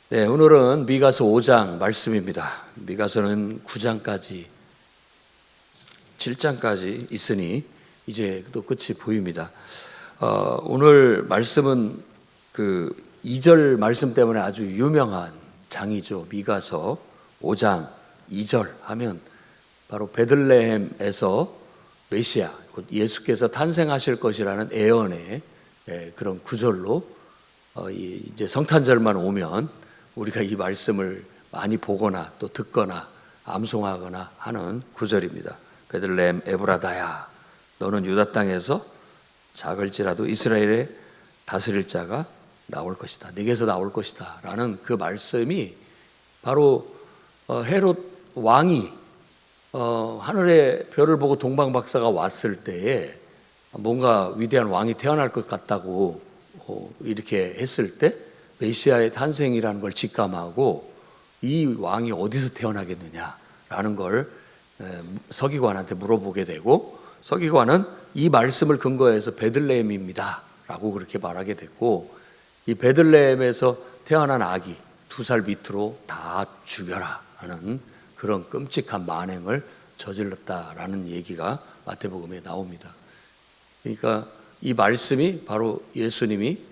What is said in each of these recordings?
네, 오늘은 미가서 5장 말씀입니다. 미가서는 9장까지, 7장까지 있으니 이제 또 끝이 보입니다. 오늘 말씀은 그 2절 말씀 때문에 아주 유명한 장이죠. 미가서 5장 2절 하면 바로 베들레헴에서 메시아, 곧 예수께서 탄생하실 것이라는 예언의 그런 구절로 이제 성탄절만 오면 우리가 이 말씀을 많이 보거나 또 듣거나 암송하거나 하는 구절입니다. 베들레헴 에브라다야, 너는 유다 땅에서 작을지라도 이스라엘의 다스릴 자가 나올 것이다. 네게서 나올 것이다. 라는 그 말씀이 바로 헤롯 왕이 하늘의 별을 보고 동방박사가 왔을 때에 뭔가 위대한 왕이 태어날 것 같다고 이렇게 했을 때 메시아의 탄생이라는 걸 직감하고 이 왕이 어디서 태어나겠느냐라는 걸 서기관한테 물어보게 되고, 서기관은 이 말씀을 근거해서 베들레헴입니다 라고 그렇게 말하게 됐고, 이 베들레헴에서 태어난 아기 2살 밑으로 다 죽여라 하는 그런 끔찍한 만행을 저질렀다라는 얘기가 마태복음에 나옵니다. 그러니까 이 말씀이 바로 예수님이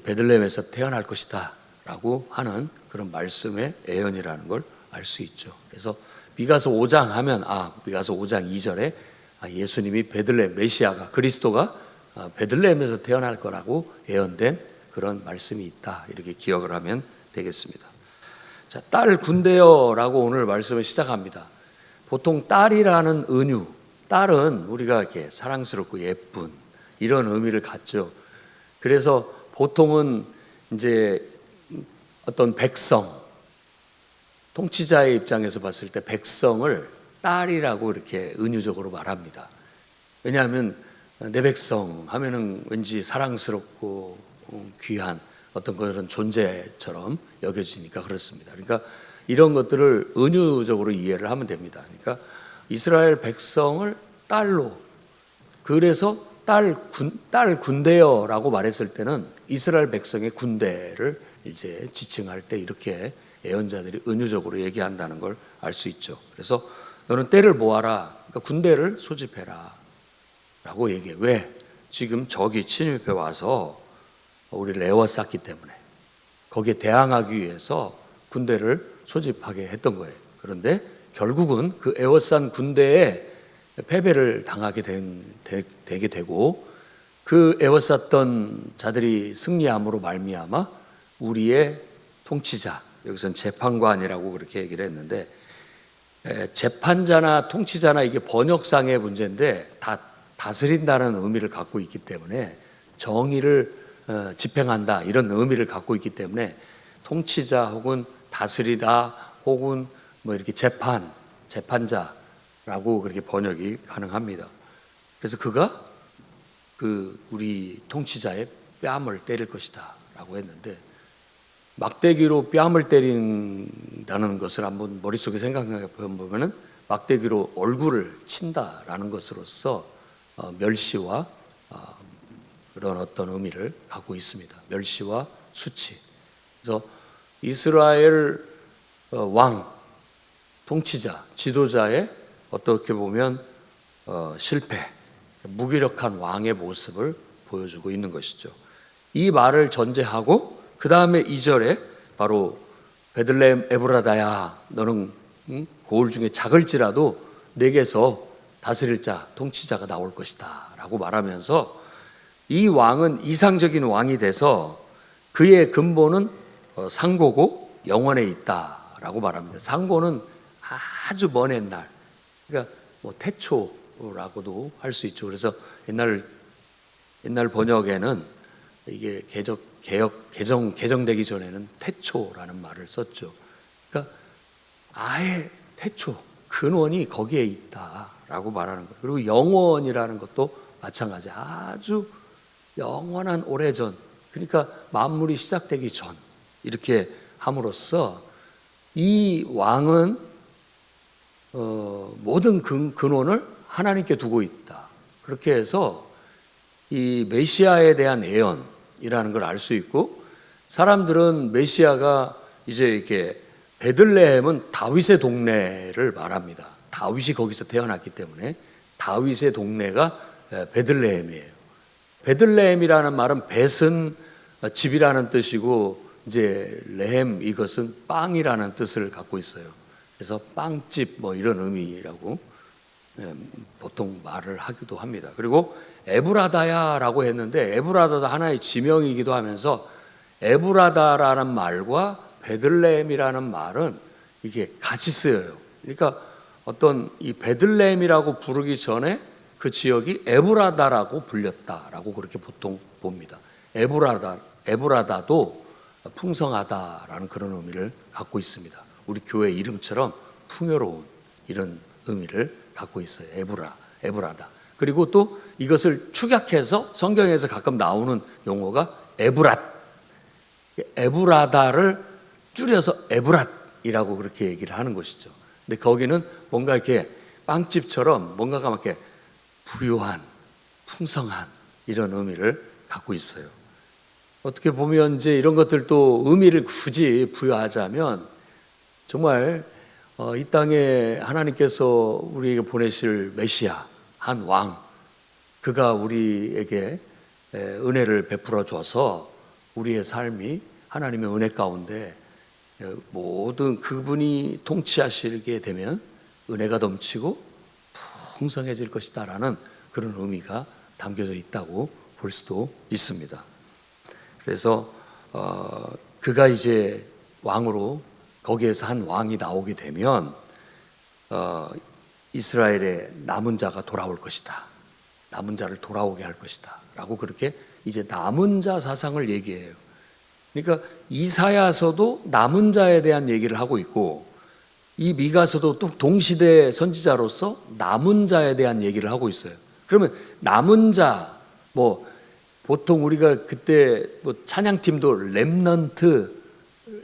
베들레헴에서 태어날 것이다 라고 하는 그런 말씀의 예언이라는 걸 알 수 있죠. 그래서 미가서 5장 하면 미가서 5장 2절에 예수님이 베들레헴, 메시아가, 그리스도가 베들레헴에서 태어날 거라고 예언된 그런 말씀이 있다, 이렇게 기억을 하면 되겠습니다. 자, 딸 군대여라고 오늘 말씀을 시작합니다. 보통 딸이라는 은유, 딸은 우리가 이렇게 사랑스럽고 예쁜 이런 의미를 갖죠. 그래서 보통은 이제 어떤 백성, 통치자의 입장에서 봤을 때 백성을 딸이라고 이렇게 은유적으로 말합니다. 왜냐하면 내 백성 하면은 왠지 사랑스럽고 귀한 어떤 그런 존재처럼 여겨지니까 그렇습니다. 그러니까 이런 것들을 은유적으로 이해를 하면 됩니다. 그러니까 이스라엘 백성을 딸로, 그래서 딸 군대여라고 말했을 때는 이스라엘 백성의 군대를 이제 지칭할 때 이렇게 예언자들이 은유적으로 얘기한다는 걸 알 수 있죠. 그래서 너는 떼를 모아라, 그러니까 군대를 소집해라 라고 얘기해. 왜? 지금 적이 침입해 와서 우리를 에워쌌기 때문에 거기에 대항하기 위해서 군대를 소집하게 했던 거예요. 그런데 결국은 그 에워싼 군대에 패배를 당하게 되게 되고, 그 에워쌌던 자들이 승리함으로 말미암아 우리의 통치자, 여기서는 재판관이라고 그렇게 얘기를 했는데, 재판자나 통치자나 이게 번역상의 문제인데 다 다스린다는 의미를 갖고 있기 때문에, 정의를 집행한다 이런 의미를 갖고 있기 때문에 통치자 혹은 다스리다 혹은 뭐 이렇게 재판자라고 그렇게 번역이 가능합니다. 그래서 그가 우리 통치자의 뺨을 때릴 것이다 라고 했는데, 막대기로 뺨을 때린다는 것을 한번 머릿속에 생각해 보면은 막대기로 얼굴을 친다라는 것으로서 멸시와 그런 어떤 의미를 갖고 있습니다. 멸시와 수치. 그래서 이스라엘 왕, 통치자, 지도자의 어떻게 보면 실패, 무기력한 왕의 모습을 보여주고 있는 것이죠. 이 말을 전제하고 그 다음에 2절에 바로 베들레헴 에브라다야, 너는 고을 중에 작을지라도 내게서 다스릴 자, 통치자가 나올 것이다 라고 말하면서, 이 왕은 이상적인 왕이 돼서 그의 근본은 상고고 영원에 있다라고 말합니다. 상고는 아주 먼 옛날, 그러니까 뭐 태초라고도 할 수 있죠. 그래서 옛날 번역에는 이게 개정되기 전에는 태초라는 말을 썼죠. 그러니까 아예 태초, 근원이 거기에 있다라고 말하는 거예요. 그리고 영원이라는 것도 마찬가지, 아주 영원한 오래전, 그러니까 만물이 시작되기 전, 이렇게 함으로써 이 왕은 모든 근원을 하나님께 두고 있다. 그렇게 해서 이 메시아에 대한 예언이라는 걸 알 수 있고, 사람들은 메시아가 이제 이렇게 베들레헴은 다윗의 동네를 말합니다. 다윗이 거기서 태어났기 때문에 다윗의 동네가 베들레헴이에요. 베들레헴이라는 말은 벳은 집이라는 뜻이고 이제 레헴 이것은 빵이라는 뜻을 갖고 있어요. 그래서 빵집 뭐 이런 의미라고 보통 말을 하기도 합니다. 그리고 에브라다야라고 했는데 에브라다도 하나의 지명이기도 하면서 에브라다라는 말과 베들레헴이라는 말은 이게 같이 쓰여요. 그러니까 어떤 이 베들레헴이라고 부르기 전에 그 지역이 에브라다라고 불렸다라고 그렇게 보통 봅니다. 에브라다도 풍성하다라는 그런 의미를 갖고 있습니다. 우리 교회 이름처럼 풍요로운 이런 의미를 갖고 있어요. 에브라다. 그리고 또 이것을 축약해서 성경에서 가끔 나오는 용어가 에브라다를 줄여서 에브랏이라고 그렇게 얘기를 하는 것이죠. 근데 거기는 뭔가 이렇게 빵집처럼 뭔가가 막 이렇게 부유한, 풍성한 이런 의미를 갖고 있어요. 어떻게 보면 이제 이런 것들도 의미를 굳이 부여하자면 정말 이 땅에 하나님께서 우리에게 보내실 메시아, 한 왕, 그가 우리에게 은혜를 베풀어 줘서 우리의 삶이 하나님의 은혜 가운데 모든 그분이 통치하시게 되면 은혜가 넘치고 풍성해질 것이다라는 그런 의미가 담겨져 있다고 볼 수도 있습니다. 그래서 그가 이제 왕으로 거기에서 한 왕이 나오게 되면 이스라엘의 남은 자가 돌아올 것이다. 남은 자를 돌아오게 할 것이다. 라고 그렇게 이제 남은 자 사상을 얘기해요. 그러니까 이사야서도 남은 자에 대한 얘기를 하고 있고 이 미가서도 또 동시대 선지자로서 남은 자에 대한 얘기를 하고 있어요. 그러면 남은 자, 뭐 보통 우리가 그때 뭐 찬양팀도 렘넌트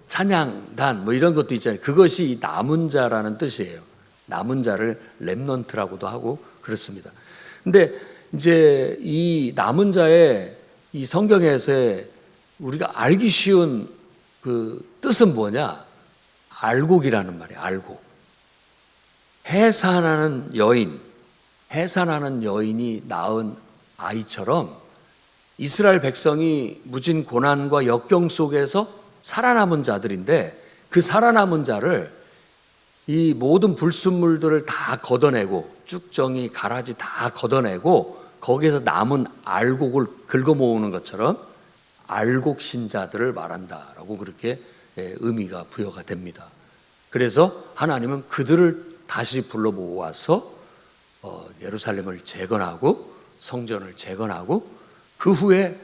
찬양단 뭐 이런 것도 있잖아요. 그것이 이 남은 자라는 뜻이에요. 남은 자를 렘넌트라고도 하고 그렇습니다. 근데 이제 이 남은 자의 이 성경에서의 우리가 알기 쉬운 그 뜻은 뭐냐? 알곡이라는 말이에요. 알곡. 해산하는 여인이 낳은 아이처럼 이스라엘 백성이 무진 고난과 역경 속에서 살아남은 자들인데 그 살아남은 자를 이 모든 불순물들을 다 걷어내고 쭉정이 가라지 다 걷어내고 거기에서 남은 알곡을 긁어 모으는 것처럼 알곡 신자들을 말한다라고 그렇게 의미가 부여가 됩니다. 그래서 하나님은 그들을 다시 불러 모아서 예루살렘을 재건하고 성전을 재건하고 그 후에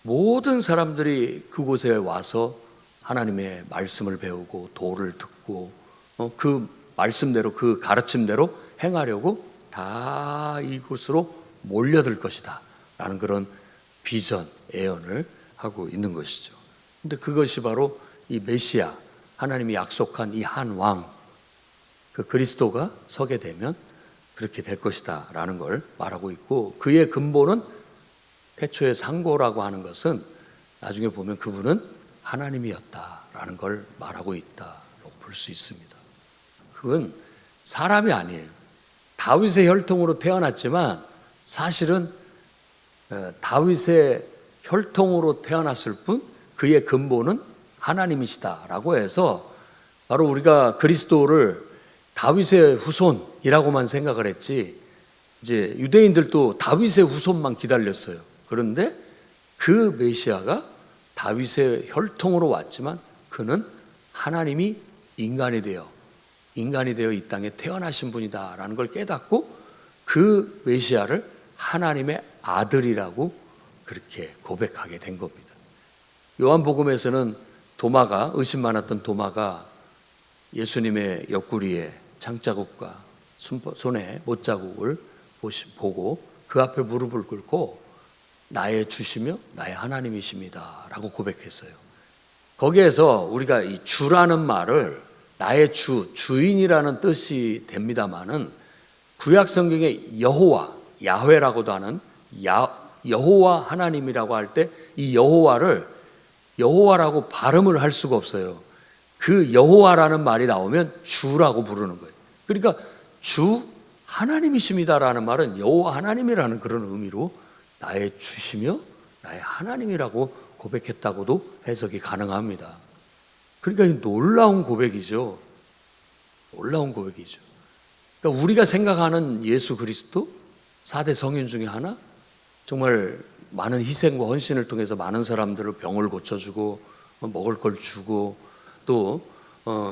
모든 사람들이 그곳에 와서 하나님의 말씀을 배우고 도를 듣고 그 말씀대로 그 가르침대로 행하려고 다 이곳으로 몰려들 것이다 라는 그런 비전, 예언을 하고 있는 것이죠. 근데 그것이 바로 이 메시아, 하나님이 약속한 이 한 왕, 그 그리스도가 서게 되면 그렇게 될 것이다 라는 걸 말하고 있고 그의 근본은 태초의 상고라고 하는 것은 나중에 보면 그분은 하나님이었다라는 걸 말하고 있다고 볼 수 있습니다. 그건 사람이 아니에요. 다윗의 혈통으로 태어났지만 사실은 다윗의 혈통으로 태어났을 뿐 그의 근본은 하나님이시다라고 해서 바로 우리가 그리스도를 다윗의 후손이라고만 생각을 했지 이제 유대인들도 다윗의 후손만 기다렸어요. 그런데 그 메시아가 다윗의 혈통으로 왔지만 그는 하나님이 인간이 되어 이 땅에 태어나신 분이다라는 걸 깨닫고 그 메시아를 하나님의 아들이라고 그렇게 고백하게 된 겁니다. 요한복음에서는 도마가 의심 많았던 도마가 예수님의 옆구리에 창자국과 손에 못자국을 보고 그 앞에 무릎을 꿇고 나의 주시며 나의 하나님이십니다 라고 고백했어요. 거기에서 우리가 이 주라는 말을 나의 주인이라는 뜻이 됩니다마는 구약 성경에 여호와, 야훼라고도 하는 여호와 하나님이라고 할 때 이 여호와를 여호와라고 발음을 할 수가 없어요. 그 여호와라는 말이 나오면 주라고 부르는 거예요. 그러니까 주 하나님이십니다라는 말은 여호와 하나님이라는 그런 의미로 나의 주시며 나의 하나님이라고 고백했다고도 해석이 가능합니다. 그러니까 놀라운 고백이죠. 놀라운 고백이죠. 그러니까 우리가 생각하는 예수 그리스도 4대 성인 중에 하나, 정말 많은 희생과 헌신을 통해서 많은 사람들을 병을 고쳐주고 먹을 걸 주고 또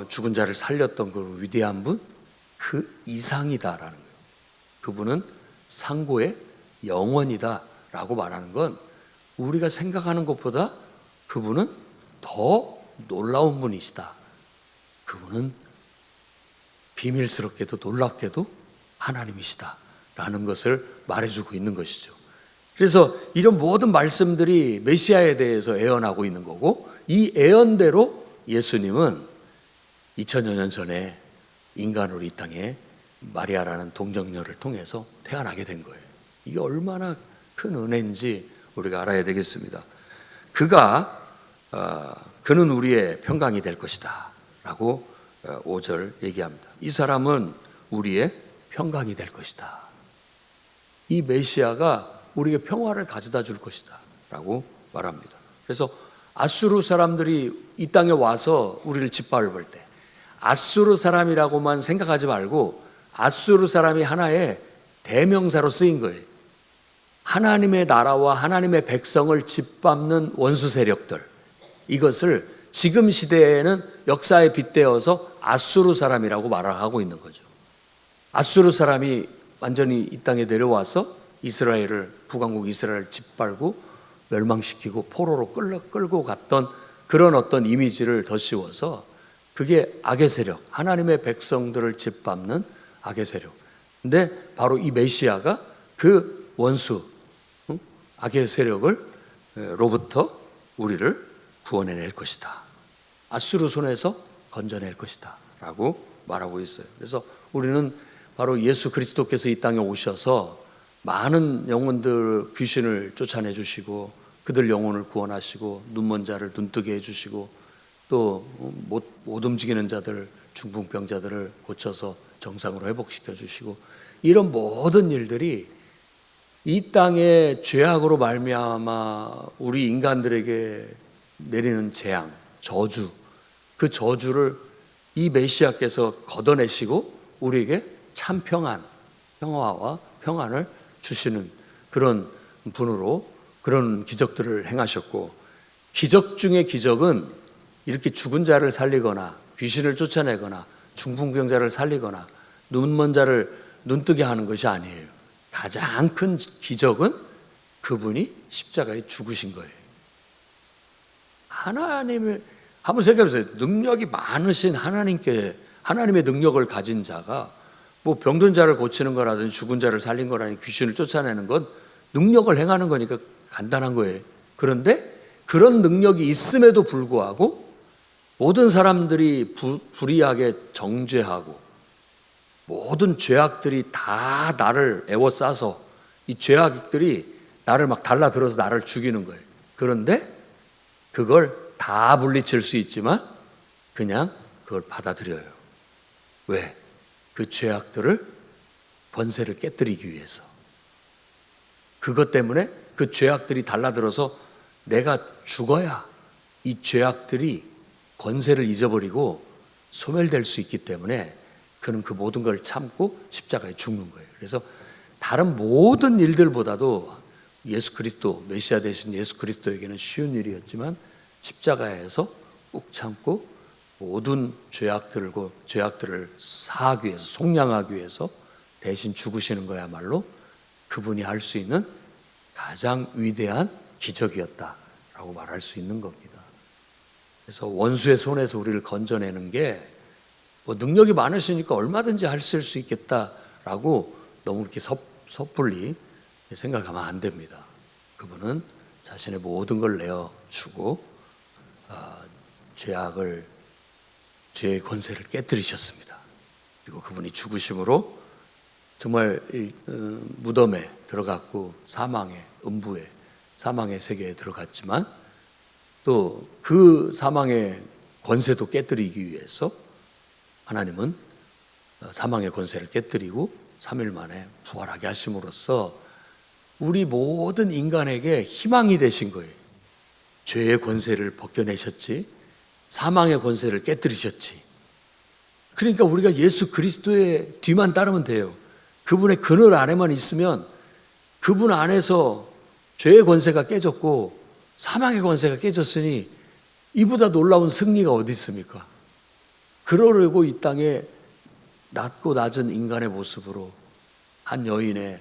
죽은 자를 살렸던 그 위대한 분, 그 이상이다라는 거예요. 그분은 상고의 영원이다라고 말하는 건 우리가 생각하는 것보다 그분은 더 놀라운 분이시다. 그분은 비밀스럽게도 놀랍게도 하나님이시다라는 것을 말해주고 있는 것이죠. 그래서 이런 모든 말씀들이 메시아에 대해서 예언하고 있는 거고, 이 예언대로 예수님은 2000여 년 전에 인간으로 이 땅에 마리아라는 동정녀를 통해서 태어나게 된 거예요. 이게 얼마나 큰 은혜인지 우리가 알아야 되겠습니다. 그는 우리의 평강이 될 것이다 라고 5절 얘기합니다. 이 사람은 우리의 평강이 될 것이다. 이 메시아가 우리에게 평화를 가져다 줄 것이다 라고 말합니다. 그래서 아수르 사람들이 이 땅에 와서 우리를 짓밟을 때 아수르 사람이라고만 생각하지 말고 아수르 사람이 하나의 대명사로 쓰인 거예요. 하나님의 나라와 하나님의 백성을 짓밟는 원수 세력들, 이것을 지금 시대에는 역사에 빗대어서 아수르 사람이라고 말을 하고 있는 거죠. 아수르 사람이 완전히 이 땅에 내려와서 이스라엘을, 북왕국 이스라엘을 짓밟고 멸망시키고 포로로 끌고 갔던 그런 어떤 이미지를 덧씌워서 그게 악의 세력, 하나님의 백성들을 짓밟는 악의 세력. 근데 바로 이 메시아가 그 원수, 악의 세력을 로부터 우리를 구원해낼 것이다. 아수르 손에서 건져낼 것이다 라고 말하고 있어요. 그래서 우리는 바로 예수 그리스도께서 이 땅에 오셔서 많은 영혼들 귀신을 쫓아내 주시고 그들 영혼을 구원하시고 눈먼 자를 눈뜨게 해주시고 또 못 움직이는 자들, 중풍병자들을 고쳐서 정상으로 회복시켜 주시고, 이런 모든 일들이 이 땅의 죄악으로 말미암아 우리 인간들에게 내리는 재앙, 저주, 그 저주를 이 메시아께서 걷어내시고 우리에게 참 평안, 평화와 평안을 주시는 그런 분으로 그런 기적들을 행하셨고, 기적 중에 기적은 이렇게 죽은 자를 살리거나 귀신을 쫓아내거나 중풍병자를 살리거나 눈먼 자를 눈뜨게 하는 것이 아니에요. 가장 큰 기적은 그분이 십자가에 죽으신 거예요. 하나님을 한번 생각해 보세요. 능력이 많으신 하나님의 능력을 가진 자가 뭐 병든 자를 고치는 거라든지 죽은 자를 살린 거라든지 귀신을 쫓아내는 건 능력을 행하는 거니까 간단한 거예요. 그런데 그런 능력이 있음에도 불구하고 모든 사람들이 불의하게 정죄하고 모든 죄악들이 다 나를 애워싸서 이 죄악들이 나를 막 달라들어서 나를 죽이는 거예요. 그런데 그걸 다 물리칠 수 있지만 그냥 그걸 받아들여요. 왜? 그 죄악들을 번세를 깨뜨리기 위해서. 그것 때문에 그 죄악들이 달라들어서 내가 죽어야 이 죄악들이 권세를 잊어버리고 소멸될 수 있기 때문에 그는 그 모든 걸 참고 십자가에 죽는 거예요. 그래서 다른 모든 일들보다도 예수 그리스도, 메시아 되신 예수 그리스도에게는 쉬운 일이었지만 십자가에서 꾹 참고 모든 죄악들을 사하기 위해서, 속량하기 위해서 대신 죽으시는 거야말로 그분이 할 수 있는 가장 위대한 기적이었다라고 말할 수 있는 겁니다. 그래서 원수의 손에서 우리를 건져내는 게 뭐 능력이 많으시니까 얼마든지 하실 수 있겠다라고 너무 이렇게 섣불리 생각하면 안 됩니다. 그분은 자신의 모든 걸 내어주고 죄의 권세를 깨뜨리셨습니다. 그리고 그분이 죽으심으로 정말 무덤에 들어갔고 사망의 음부에, 사망의 세계에 들어갔지만 또 그 사망의 권세도 깨뜨리기 위해서 하나님은 사망의 권세를 깨뜨리고 3일 만에 부활하게 하심으로써 우리 모든 인간에게 희망이 되신 거예요. 죄의 권세를 벗겨내셨지, 사망의 권세를 깨뜨리셨지. 그러니까 우리가 예수 그리스도의 뒤만 따르면 돼요. 그분의 그늘 안에만 있으면 그분 안에서 죄의 권세가 깨졌고 사망의 권세가 깨졌으니 이보다 놀라운 승리가 어디 있습니까? 그러려고 이 땅에 낮고 낮은 인간의 모습으로 한 여인의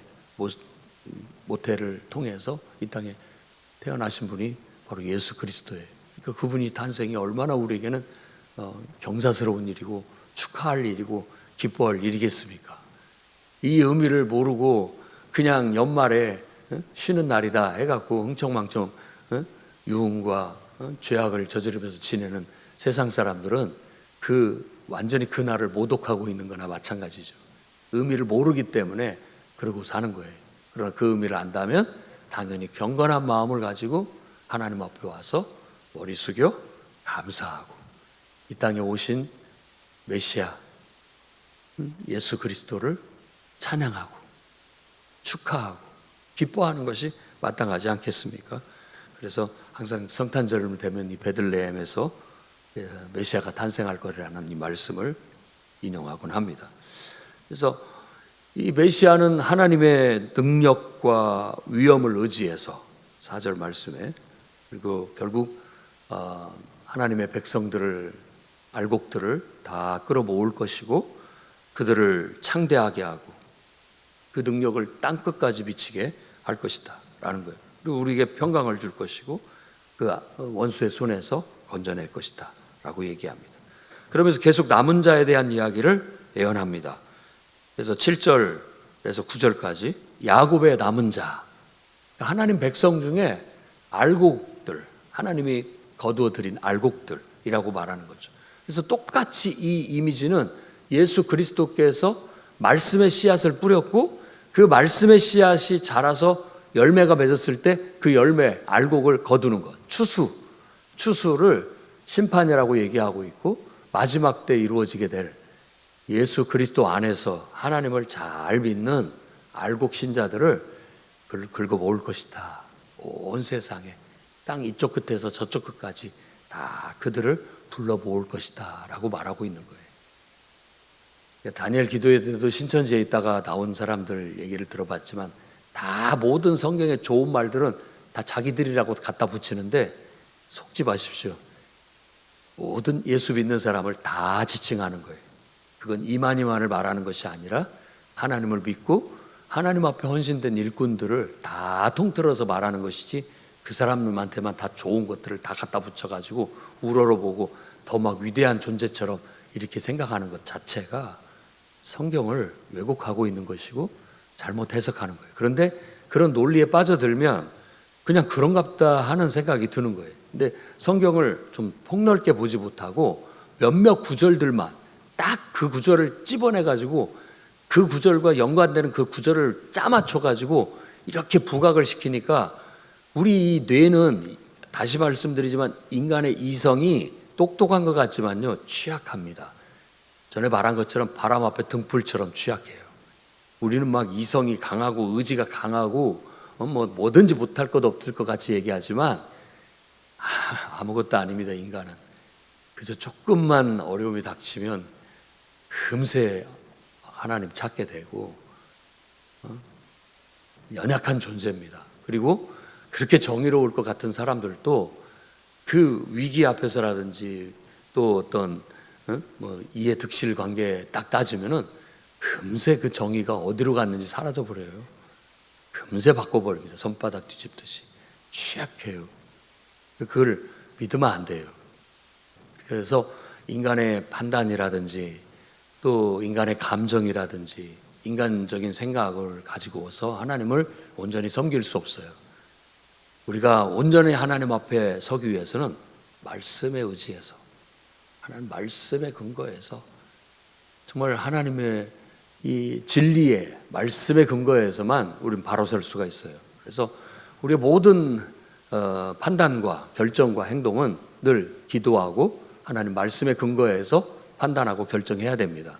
모태를 통해서 이 땅에 태어나신 분이 바로 예수 그리스도예요. 그러니까 그분이 탄생이 얼마나 우리에게는 경사스러운 일이고 축하할 일이고 기뻐할 일이겠습니까? 이 의미를 모르고 그냥 연말에 쉬는 날이다 해갖고 흥청망청 유흥과 죄악을 저지르면서 지내는 세상 사람들은 완전히 그 날을 모독하고 있는 거나 마찬가지죠. 의미를 모르기 때문에 그러고 사는 거예요. 그러나 그 의미를 안다면 당연히 경건한 마음을 가지고 하나님 앞에 와서 머리 숙여 감사하고 이 땅에 오신 메시아 예수 그리스도를 찬양하고 축하하고 기뻐하는 것이 마땅하지 않겠습니까? 그래서 항상 성탄절을 되면 이 베들레헴에서 메시아가 탄생할 거라는 이 말씀을 인용하곤 합니다. 그래서 이 메시아는 하나님의 능력과 위엄을 의지해서 4절 말씀에 그리고 결국 하나님의 백성들을 알곡들을 다 끌어모을 것이고 그들을 창대하게 하고 그 능력을 땅끝까지 미치게 할 것이다 라는 거예요. 그리고 우리에게 평강을 줄 것이고 그 원수의 손에서 건져낼 것이다 라고 얘기합니다. 그러면서 계속 남은 자에 대한 이야기를 예언합니다. 그래서 7절에서 9절까지 야곱의 남은 자, 하나님 백성 중에 알곡들, 하나님이 거두어 들인 알곡들이라고 말하는 거죠. 그래서 똑같이 이 이미지는 예수 그리스도께서 말씀의 씨앗을 뿌렸고 그 말씀의 씨앗이 자라서 열매가 맺었을 때 그 열매, 알곡을 거두는 것, 추수를 심판이라고 얘기하고 있고 마지막 때 이루어지게 될 예수 그리스도 안에서 하나님을 잘 믿는 알곡 신자들을 긁어 모을 것이다. 온 세상에 땅 이쪽 끝에서 저쪽 끝까지 다 그들을 불러 모을 것이다 라고 말하고 있는 거예요. 다니엘 기도회 때도 신천지에 있다가 나온 사람들 얘기를 들어봤지만 다 모든 성경의 좋은 말들은 다 자기들이라고 갖다 붙이는데 속지 마십시오. 모든 예수 믿는 사람을 다 지칭하는 거예요. 그건 이만희만을 말하는 것이 아니라 하나님을 믿고 하나님 앞에 헌신된 일꾼들을 다 통틀어서 말하는 것이지 그 사람들한테만 다 좋은 것들을 다 갖다 붙여가지고 우러러보고 더 막 위대한 존재처럼 이렇게 생각하는 것 자체가 성경을 왜곡하고 있는 것이고 잘못 해석하는 거예요. 그런데 그런 논리에 빠져들면 그냥 그런갑다 하는 생각이 드는 거예요. 근데 성경을 좀 폭넓게 보지 못하고 몇몇 구절들만 딱 그 구절을 찝어내가지고 그 구절과 연관되는 그 구절을 짜맞춰가지고 이렇게 부각을 시키니까 우리 뇌는 다시 말씀드리지만 인간의 이성이 똑똑한 것 같지만요 취약합니다. 전에 말한 것처럼 바람 앞에 등불처럼 취약해요. 우리는 막 이성이 강하고 의지가 강하고 뭐든지 못할 것 없을 것 같이 얘기하지만 아무것도 아닙니다. 인간은 그저 조금만 어려움이 닥치면 금세 하나님 찾게 되고 연약한 존재입니다. 그리고 그렇게 정의로울 것 같은 사람들도 그 위기 앞에서라든지 또 어떤 이해 득실 관계에 딱 따지면은 금세 그 정의가 어디로 갔는지 사라져 버려요. 금세 바꿔버립니다. 손바닥 뒤집듯이. 취약해요. 그걸 믿으면 안 돼요. 그래서 인간의 판단이라든지 또 인간의 감정이라든지 인간적인 생각을 가지고서 하나님을 온전히 섬길 수 없어요. 우리가 온전히 하나님 앞에 서기 위해서는 말씀에 의지해서 하나님 말씀에 근거해서 정말 하나님의 이 진리의 말씀에 근거해서만 우리는 바로 설 수가 있어요. 그래서 우리의 모든 판단과 결정과 행동은 늘 기도하고 하나님 말씀에 근거해서 판단하고 결정해야 됩니다.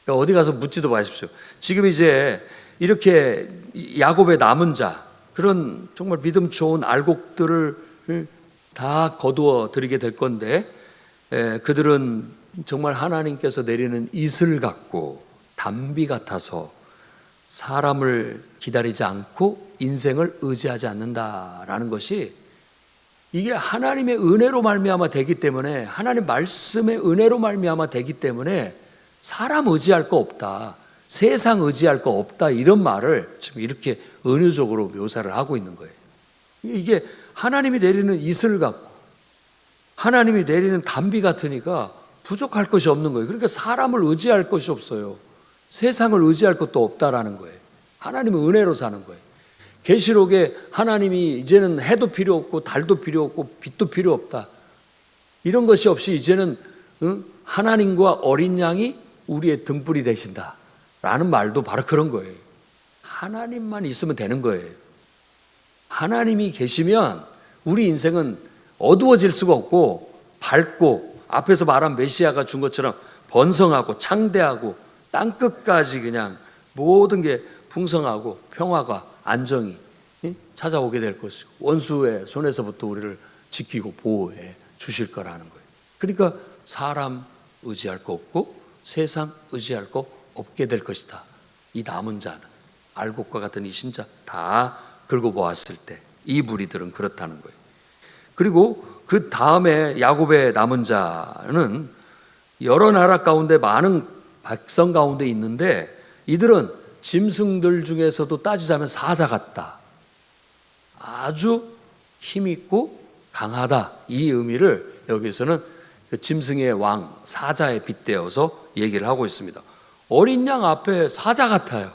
그러니까 어디 가서 묻지도 마십시오. 지금 이제 이렇게 야곱의 남은 자, 그런 정말 믿음 좋은 알곡들을 다 거두어 드리게 될 건데, 그들은 정말 하나님께서 내리는 이슬 같고 담비 같아서 사람을 기다리지 않고 인생을 의지하지 않는다라는 것이, 이게 하나님의 은혜로 말미암아 되기 때문에, 하나님 말씀의 은혜로 말미암아 되기 때문에 사람 의지할 거 없다, 세상 의지할 거 없다, 이런 말을 지금 이렇게 은유적으로 묘사를 하고 있는 거예요. 이게 하나님이 내리는 이슬 같고 하나님이 내리는 담비 같으니까 부족할 것이 없는 거예요. 그러니까 사람을 의지할 것이 없어요. 세상을 의지할 것도 없다라는 거예요. 하나님은 은혜로 사는 거예요. 계시록에 하나님이 이제는 해도 필요 없고 달도 필요 없고 빛도 필요 없다, 이런 것이 없이 이제는 하나님과 어린 양이 우리의 등불이 되신다 라는 말도 바로 그런 거예요. 하나님만 있으면 되는 거예요. 하나님이 계시면 우리 인생은 어두워질 수가 없고, 밝고, 앞에서 말한 메시아가 준 것처럼 번성하고 창대하고 땅끝까지 그냥 모든 게 풍성하고 평화가 안정이 찾아오게 될 것이고, 원수의 손에서부터 우리를 지키고 보호해 주실 거라는 거예요. 그러니까 사람 의지할 거 없고 세상 의지할 거 없게 될 것이다. 이 남은 자는, 알곡과 같은 이 신자 다 긁어 보았을 때 이 무리들은 그렇다는 거예요. 그리고 그 다음에 야곱의 남은 자는 여러 나라 가운데 많은 백성 가운데 있는데, 이들은 짐승들 중에서도 따지자면 사자 같다, 아주 힘있고 강하다, 이 의미를 여기서는 그 짐승의 왕 사자에 빗대어서 얘기를 하고 있습니다. 어린 양 앞에 사자 같아요.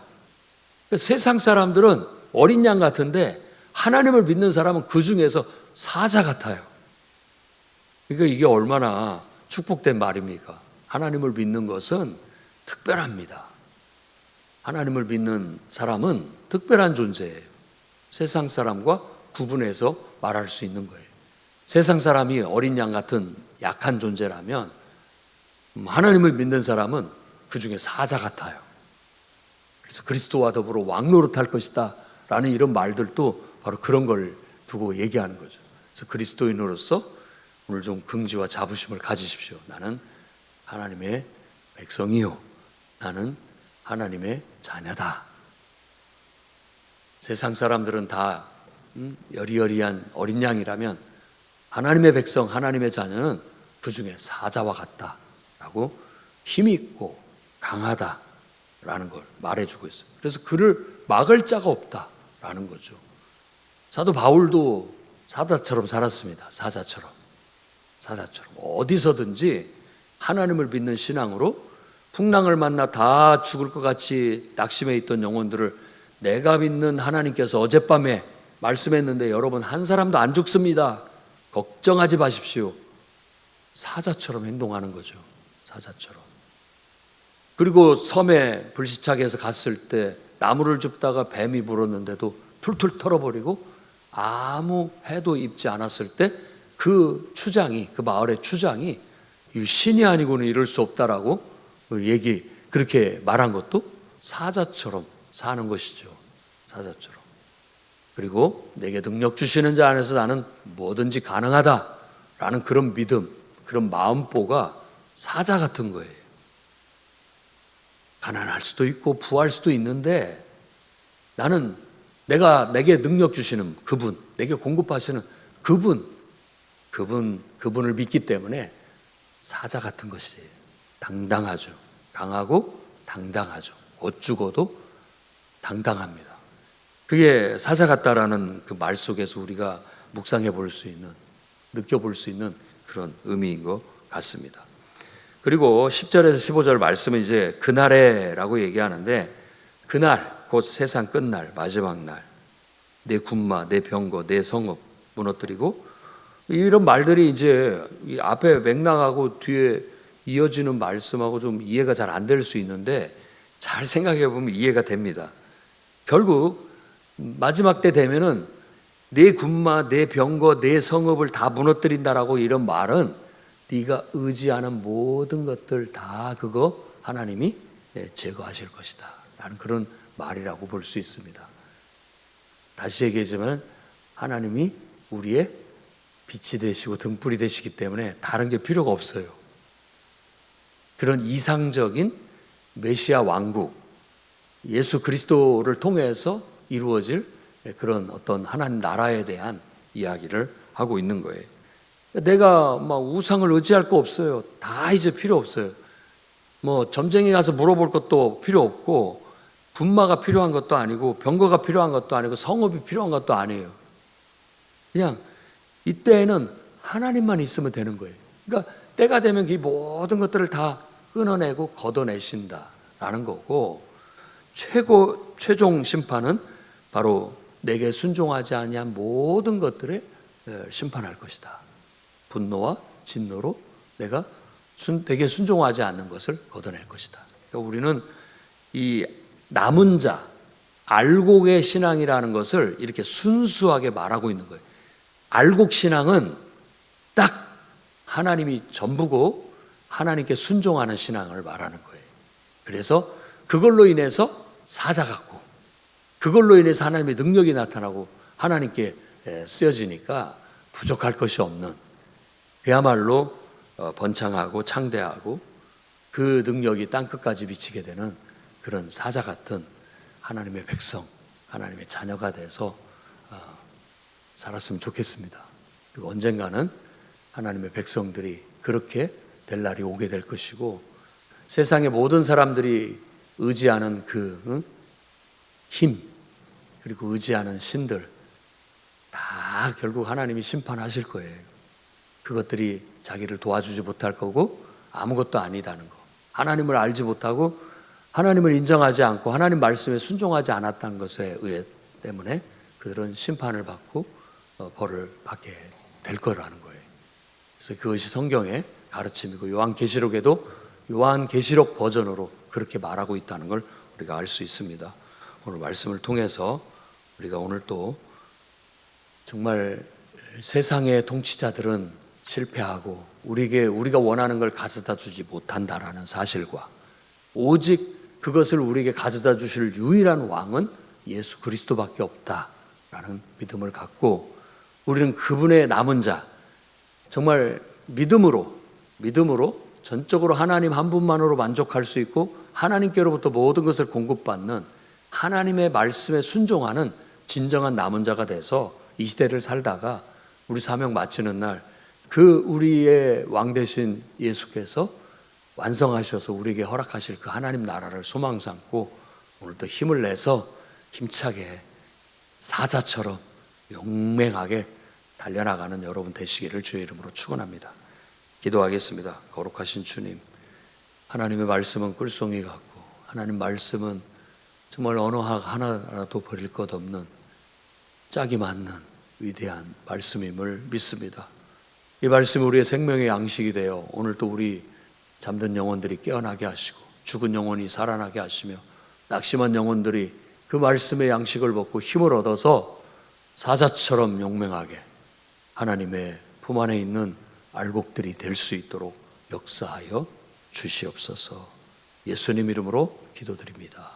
세상 사람들은 어린 양 같은데 하나님을 믿는 사람은 그 중에서 사자 같아요. 그러니까 이게 얼마나 축복된 말입니까? 하나님을 믿는 것은 특별합니다. 하나님을 믿는 사람은 특별한 존재예요. 세상 사람과 구분해서 말할 수 있는 거예요. 세상 사람이 어린 양 같은 약한 존재라면, 하나님을 믿는 사람은 그 중에 사자 같아요. 그래서 그리스도와 더불어 왕노릇할 것이다 라는 이런 말들도 바로 그런 걸 두고 얘기하는 거죠. 그래서 그리스도인으로서 오늘 좀 긍지와 자부심을 가지십시오. 나는 하나님의 백성이요, 나는 하나님의 자녀다. 세상 사람들은 다 여리여리한 어린 양이라면, 하나님의 백성, 하나님의 자녀는 그 중에 사자와 같다라고 힘있고 강하다라는 걸 말해주고 있어요. 그래서 그를 막을 자가 없다라는 거죠. 사도 바울도 사자처럼 살았습니다. 사자처럼 어디서든지 하나님을 믿는 신앙으로 풍랑을 만나 다 죽을 것 같이 낙심해 있던 영혼들을 내가 믿는 하나님께서 어젯밤에 말씀했는데 여러분 한 사람도 안 죽습니다, 걱정하지 마십시오, 사자처럼 행동하는 거죠. 사자처럼. 그리고 섬에 불시착해서 갔을 때 나무를 줍다가 뱀이 물었는데도 툴툴 털어버리고 아무 해도 입지 않았을 때 그 추장이, 그 마을의 추장이 신이 아니고는 이럴 수 없다라고 그렇게 말한 것도 사자처럼 사는 것이죠. 사자처럼. 그리고 내게 능력 주시는 자 안에서 나는 뭐든지 가능하다라는 그런 믿음, 그런 마음보가 사자 같은 거예요. 가난할 수도 있고 부할 수도 있는데 나는 내게 능력 주시는 그분, 내게 공급하시는 그분을 믿기 때문에 사자 같은 것이 당당하죠. 강하고 당당하죠. 곧 죽어도 당당합니다. 그게 사자 같다라는 그 말 속에서 우리가 묵상해 볼 수 있는, 느껴볼 수 있는 그런 의미인 것 같습니다. 그리고 10절에서 15절 말씀은 이제 그날에라고 얘기하는데, 그날 곧 세상 끝날 마지막 날, 내 군마, 내 병거, 내 성읍 무너뜨리고, 이런 말들이 이제 이 앞에 맥락하고 뒤에 이어지는 말씀하고 좀 이해가 잘 안 될 수 있는데 잘 생각해 보면 이해가 됩니다. 결국 마지막 때 되면은 내 군마, 내 병거, 내 성읍을 다 무너뜨린다라고 이런 말은 네가 의지하는 모든 것들 다 그거 하나님이 제거하실 것이다 라는 그런 말이라고 볼 수 있습니다. 다시 얘기하자면 하나님이 우리의 빛이 되시고 등불이 되시기 때문에 다른 게 필요가 없어요. 그런 이상적인 메시아 왕국, 예수 그리스도를 통해서 이루어질 그런 어떤 하나님 나라에 대한 이야기를 하고 있는 거예요. 내가 막 우상을 의지할 거 없어요. 다 이제 필요 없어요. 뭐 점쟁이 가서 물어볼 것도 필요 없고, 분마가 필요한 것도 아니고, 병거가 필요한 것도 아니고, 성읍이 필요한 것도 아니에요. 그냥 이때에는 하나님만 있으면 되는 거예요. 그러니까 때가 되면 이 모든 것들을 다 끊어내고 걷어내신다라는 거고, 최종 심판은 바로 내게 순종하지 아니한 모든 것들에 심판할 것이다. 분노와 진노로 내게 순종하지 않는 것을 걷어낼 것이다. 그러니까 우리는 이 남은 자, 알곡의 신앙이라는 것을 이렇게 순수하게 말하고 있는 거예요. 알곡 신앙은 딱 하나님이 전부고 하나님께 순종하는 신앙을 말하는 거예요. 그래서 그걸로 인해서 사자 같고, 그걸로 인해서 하나님의 능력이 나타나고 하나님께 쓰여지니까 부족할 것이 없는, 그야말로 번창하고 창대하고 그 능력이 땅끝까지 미치게 되는 그런 사자 같은 하나님의 백성, 하나님의 자녀가 돼서 살았으면 좋겠습니다. 그리고 언젠가는 하나님의 백성들이 그렇게 될 날이 오게 될 것이고, 세상의 모든 사람들이 의지하는 그 힘, 그리고 의지하는 신들 다 결국 하나님이 심판하실 거예요. 그것들이 자기를 도와주지 못할 거고 아무것도 아니다는 거, 하나님을 알지 못하고 하나님을 인정하지 않고 하나님 말씀에 순종하지 않았다는 것에 의해 때문에 그들은 심판을 받고 벌을 받게 될 거라는 거예요. 그래서 그것이 성경의 가르침이고, 요한계시록에도 요한계시록 버전으로 그렇게 말하고 있다는 걸 우리가 알 수 있습니다. 오늘 말씀을 통해서 우리가 오늘 또 정말 세상의 통치자들은 실패하고 우리가 원하는 걸 가져다 주지 못한다라는 사실과, 오직 그것을 우리에게 가져다 주실 유일한 왕은 예수 그리스도밖에 없다라는 믿음을 갖고, 우리는 그분의 남은 자, 정말 믿음으로 전적으로 하나님 한 분만으로 만족할 수 있고 하나님께로부터 모든 것을 공급받는 하나님의 말씀에 순종하는 진정한 남은 자가 돼서 이 시대를 살다가 우리 사명 마치는 날 그 우리의 왕 되신 예수께서 완성하셔서 우리에게 허락하실 그 하나님 나라를 소망 삼고 오늘도 힘을 내서 힘차게 사자처럼 용맹하게 달려나가는 여러분 되시기를 주의 이름으로 축원합니다. 기도하겠습니다. 거룩하신 주님, 하나님의 말씀은 꿀송이 같고 하나님 말씀은 정말 언어 하나라도 버릴 것 없는 짝이 맞는 위대한 말씀임을 믿습니다. 이 말씀이 우리의 생명의 양식이 되어 오늘 또 우리 잠든 영혼들이 깨어나게 하시고 죽은 영혼이 살아나게 하시며 낙심한 영혼들이 그 말씀의 양식을 먹고 힘을 얻어서 사자처럼 용맹하게 하나님의 품 안에 있는 알곡들이 될 수 있도록 역사하여 주시옵소서. 예수님 이름으로 기도드립니다.